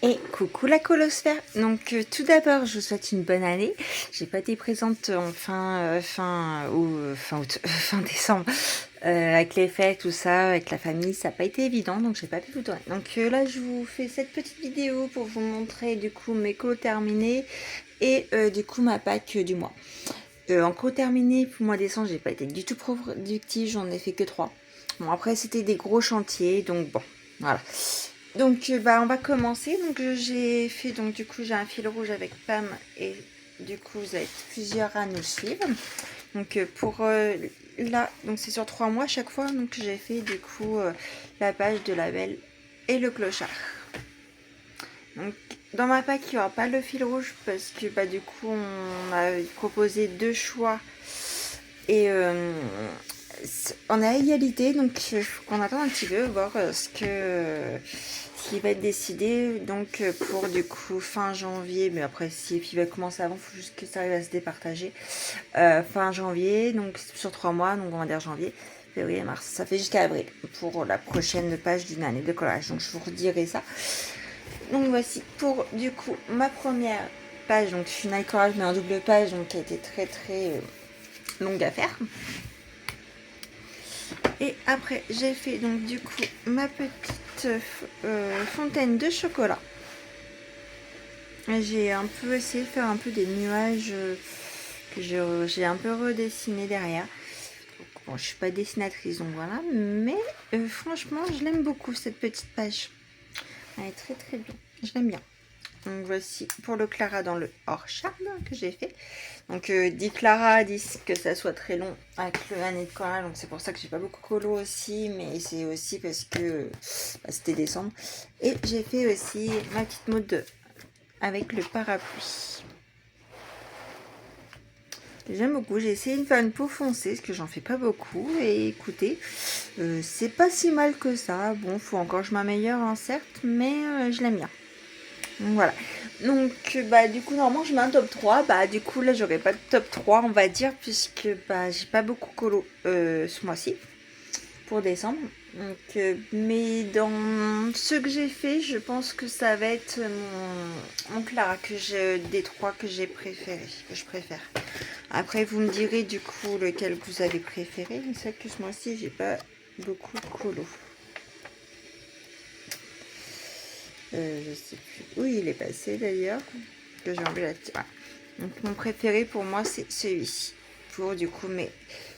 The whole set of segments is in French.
Et coucou la colosphère. Donc tout d'abord, je vous souhaite une bonne année. J'ai pas été présente en fin août, fin décembre, avec les fêtes, tout ça, avec la famille, ça n'a pas été évident, donc j'ai pas pu vous tourner. Donc là, je vous fais cette petite vidéo pour vous montrer du coup mes colos terminés et du coup ma pack du mois. En colos terminés pour le mois de décembre, j'ai pas été du tout productive, j'en ai fait que 3. Bon après c'était des gros chantiers, donc bon, voilà. Donc on va commencer. Donc j'ai fait du coup j'ai un fil rouge avec Pam et du coup vous êtes plusieurs à nous suivre. Donc pour là donc c'est sur 3 mois chaque fois, donc j'ai fait du coup la page de la belle et le clochard. Donc dans ma pack il n'y aura pas le fil rouge parce que du coup on a proposé 2 choix et on est à égalité, donc il faut qu'on attende un petit peu voir ce qui va être décidé. Donc pour du coup fin janvier, mais après si il va commencer avant, il faut juste que ça arrive à se départager. Fin janvier, donc sur 3 mois, donc on va dire janvier, février, mars, ça fait jusqu'à avril pour la prochaine page d'une année de collage. Donc je vous redirai ça. Donc voici pour du coup ma première page, donc finale collage mais en double page, donc qui a été très longue à faire. Et après j'ai fait donc du coup ma petite fontaine de chocolat. J'ai un peu essayé de faire un peu des nuages que j'ai un peu redessiné derrière. Bon, je suis pas dessinatrice donc voilà, mais franchement je l'aime beaucoup cette petite page. Elle est très bien, je l'aime bien. Donc voici pour le Clara dans le hors charme que j'ai fait. Donc dit Clara, dit que ça soit très long avec le année de collage, donc c'est pour ça que j'ai pas beaucoup colo aussi, mais c'est aussi parce que c'était décembre. Et j'ai fait aussi ma petite mode avec le parapluie. J'aime beaucoup, j'ai essayé de faire une peau foncée, parce que j'en fais pas beaucoup, et écoutez, c'est pas si mal que ça. Bon, faut encore que je m'améliore, hein, certes, mais je l'aime bien. Donc voilà. Donc du coup normalement je mets un top 3. Du coup là j'aurai pas de top 3 on va dire, puisque j'ai pas beaucoup colo ce mois-ci pour décembre. Donc mais dans ce que j'ai fait, je pense que ça va être mon Clara des 3 que j'ai préféré, que je préfère. Après vous me direz du coup lequel vous avez préféré. Mais c'est que ce mois-ci j'ai pas beaucoup de colo. Je sais plus où il est passé d'ailleurs, que j'ai enlevé la petite. Voilà. Donc mon préféré pour moi c'est celui-ci, pour du coup mes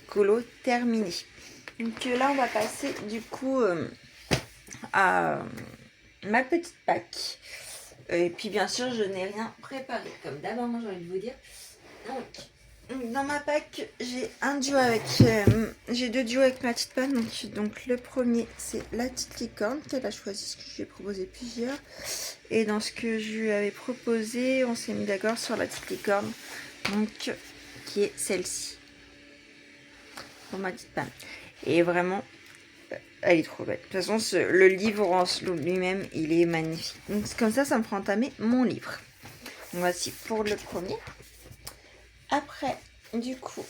colos terminés. Donc là on va passer du coup à ma petite pack. Et puis bien sûr je n'ai rien préparé, comme d'abord j'ai envie de vous dire. Donc dans ma pack j'ai un duo avec j'ai 2 duos avec ma petite pack. Donc le premier c'est la petite licorne qu'elle a choisi, ce que je lui ai proposé plusieurs. Et dans ce que je lui avais proposé, on s'est mis d'accord sur la petite licorne, donc qui est celle-ci, pour ma petite panne. Et vraiment, elle est trop belle. De toute façon, le livre en lui-même, il est magnifique. Donc comme ça me fera entamer mon livre. Donc, voici pour le premier. Après, du coup,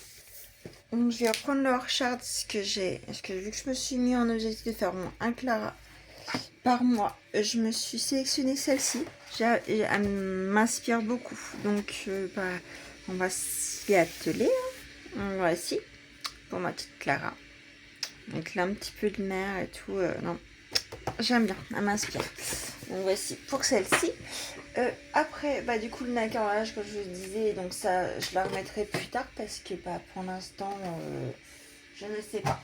je vais reprendre le hors-chart, parce que vu que je me suis mis en objectif de faire un Clara par mois, je me suis sélectionné celle-ci. Elle m'inspire beaucoup, donc on va s'y atteler. Voici pour ma petite Clara, donc là un petit peu de mer et tout. Non, j'aime bien, elle m'inspire. Donc voici pour celle-ci. Après du coup le nacarage, comme je vous disais, donc ça je la remettrai plus tard parce que pour l'instant je ne sais pas.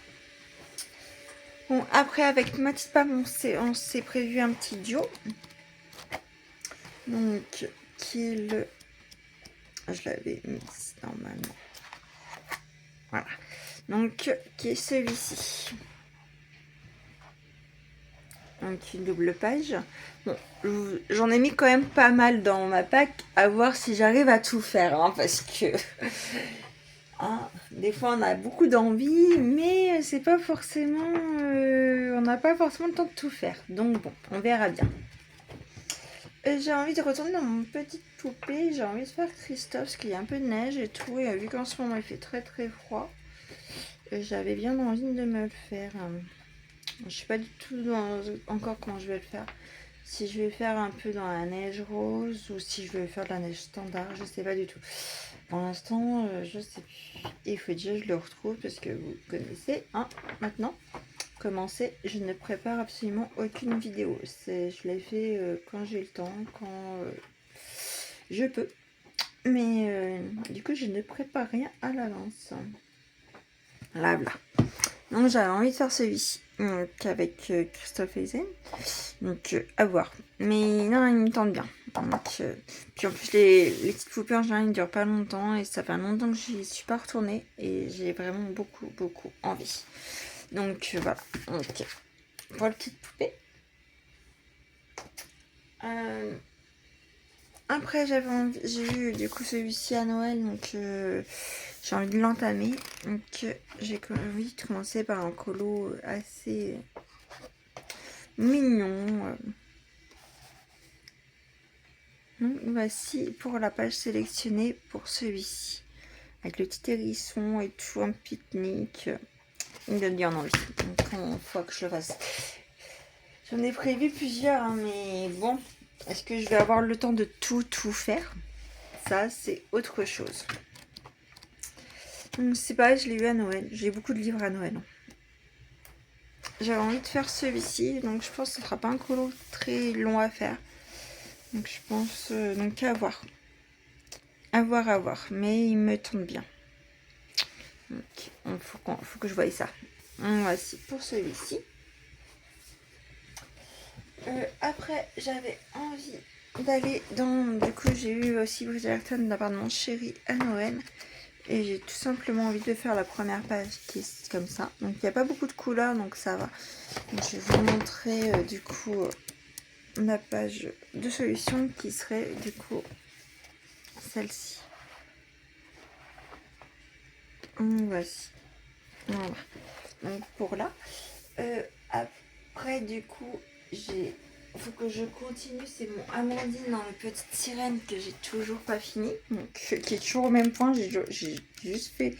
Bon, après avec ma petite Pam on s'est prévu un petit duo, donc qui est le, je l'avais mis normalement, voilà, donc qui est celui-ci, donc une double page. Bon, j'en ai mis quand même pas mal dans ma pack, à voir si j'arrive à tout faire, hein, parce que des fois on a beaucoup d'envie, mais c'est pas forcément on n'a pas forcément le temps de tout faire, donc bon, on verra bien. J'ai envie de retourner dans mon petite poupée, j'ai envie de faire Christophe, parce qu'il y a un peu de neige et tout, et vu qu'en ce moment il fait très froid, j'avais bien envie de me le faire. Je sais pas du tout encore comment je vais le faire. Si je vais faire un peu dans la neige rose ou si je vais faire de la neige standard, je sais pas du tout. Pour l'instant, je sais plus. Il faut déjà que je le retrouve parce que vous connaissez, hein, maintenant. Comment c'est, je ne prépare absolument aucune vidéo. Je l'ai fait quand j'ai le temps, quand je peux. Mais du coup, je ne prépare rien à l'avance. Là, voilà. Donc, j'avais envie de faire celui-ci. Avec Christophe Eisen. Donc, à voir. Mais non, il me tente bien. Donc, puis en plus, les petites poupées en général, ils ne durent pas longtemps. Et ça fait longtemps que j'y suis pas retournée. Et j'ai vraiment beaucoup, beaucoup envie. Donc, voilà. Donc, pour les petites poupées. Après, j'ai eu du coup celui-ci à Noël. Donc, j'ai envie de l'entamer. Donc, j'ai envie de commencer par un colo assez mignon. Donc, voici pour la page sélectionnée pour celui-ci. Avec le petit hérisson et tout, un pique-nique. Il donne bien envie. Donc, il faut que je le fasse. J'en ai prévu plusieurs, hein, mais bon, est-ce que je vais avoir le temps de tout faire? Ça, c'est autre chose. Donc, c'est pareil, je l'ai eu à Noël. J'ai beaucoup de livres à Noël. J'avais envie de faire celui-ci, donc je pense que ce ne sera pas un colo très long à faire. Donc, je pense donc à voir. À voir. Mais il me tente bien. Donc, faut que je voie ça. Voici pour celui-ci. Après, j'avais envie d'aller dans... Du coup, j'ai eu aussi Bridgerton de la part de mon chéri à Noël. Et j'ai tout simplement envie de faire la première page qui est comme ça. Donc, il n'y a pas beaucoup de couleurs, donc ça va. Donc, je vais vous montrer du coup la page de solution qui serait du coup celle-ci. Voici. Voilà. Donc, pour là. Après, du coup, il faut que je continue. C'est mon Amandine dans les petites sirènes que j'ai toujours pas fini. Donc, qui est toujours au même point. J'ai juste fait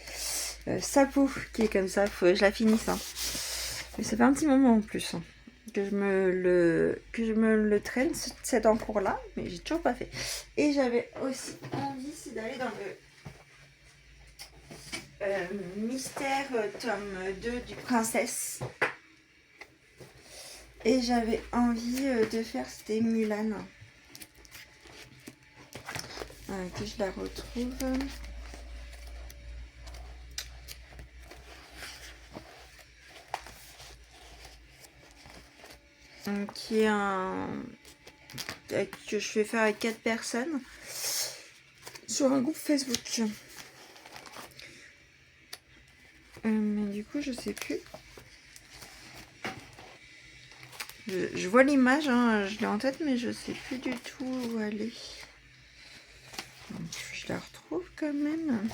sa peau qui est comme ça. Faut que je la finisse. Hein. Mais ça fait un petit moment en plus. Hein, que je me le traîne, cet encours-là. Mais j'ai toujours pas fait. Et j'avais aussi envie, c'est d'aller dans le mystère tome 2 du Princesse. Et j'avais envie de faire, c'était Mulan. Que je la retrouve. Qui est que je vais faire avec 4 personnes sur un groupe Facebook. Mais du coup, je sais plus. Je vois l'image, hein, je l'ai en tête, mais je sais plus du tout où aller. Donc, je la retrouve quand même.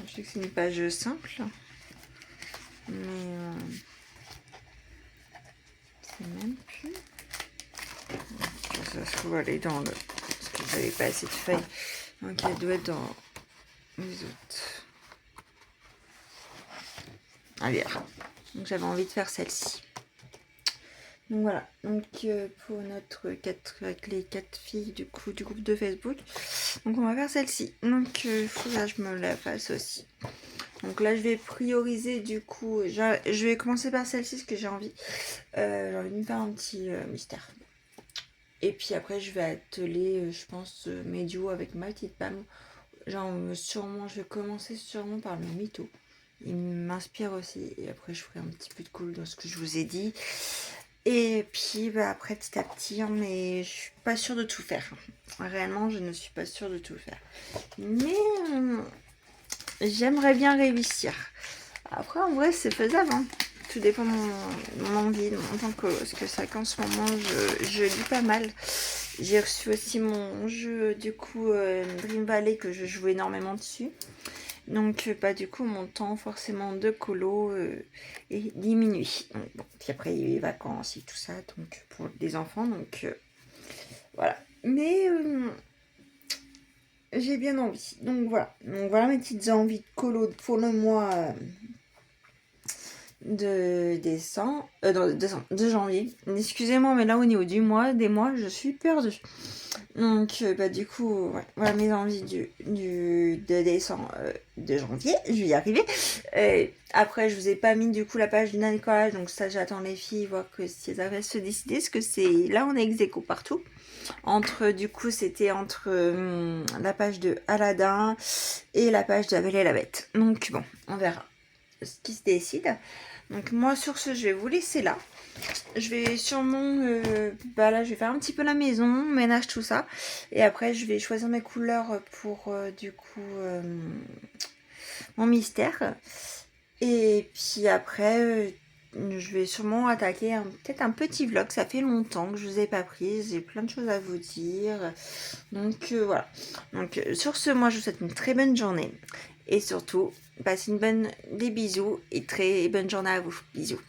Je sais que c'est une page simple, mais c'est même plus. Ça se trouve aller dans le... Parce que j'avais pas assez de feuilles. Donc elle doit être dans les autres. Allez. Donc j'avais envie de faire celle-ci. Donc voilà. Donc pour avec les 4 filles du coup du groupe de Facebook. Donc on va faire celle-ci. Donc il faut que je me la fasse aussi. Donc là je vais prioriser du coup. Je vais commencer par celle-ci parce que j'ai envie. J'ai envie de me faire un petit mystère. Et puis après, je vais atteler, je pense, mes duos avec ma petite Pam. Genre, je vais commencer sûrement par le mytho. Il m'inspire aussi. Et après, je ferai un petit peu de cool dans ce que je vous ai dit. Et puis, après, petit à petit, hein, mais je suis pas sûre de tout faire. Réellement, je ne suis pas sûre de tout faire. Mais j'aimerais bien réussir. Après, en vrai, c'est faisable. Hein. Tout dépend de mon envie, de mon temps parce que ça qu'en ce moment, je lis pas mal. J'ai reçu aussi mon jeu, du coup, Dream Valley, que je joue énormément dessus. Donc, du coup, mon temps forcément de colo est diminué. Donc, bon, puis après, il y a eu les vacances et tout ça, donc pour les enfants, donc voilà. Mais j'ai bien envie. Donc voilà mes petites envies de colo pour le mois de décembre, de janvier. Excusez-moi, mais là au niveau des mois, je suis perdue. Donc du coup, ouais, voilà mes envies de décembre, de janvier, je vais y arriver. Après, je vous ai pas mis du coup la page du Nicolas, donc ça j'attends les filles, voir que si elles arrivent à se décider, parce que c'est là on est ex-aequo partout. C'était entre la page de Aladdin et la page de La Belle et la Bête. Donc bon, on verra ce qui se décide. Donc moi sur ce, je vais vous laisser là. Je vais sûrement, là je vais faire un petit peu la maison, ménage tout ça. Et après je vais choisir mes couleurs pour mon mystère. Et puis après, je vais sûrement attaquer peut-être un petit vlog. Ça fait longtemps que je vous ai pas prise. J'ai plein de choses à vous dire. Donc voilà. Donc sur ce, moi je vous souhaite une très bonne journée. Et surtout, passez des bisous et très bonne journée à vous. Bisous.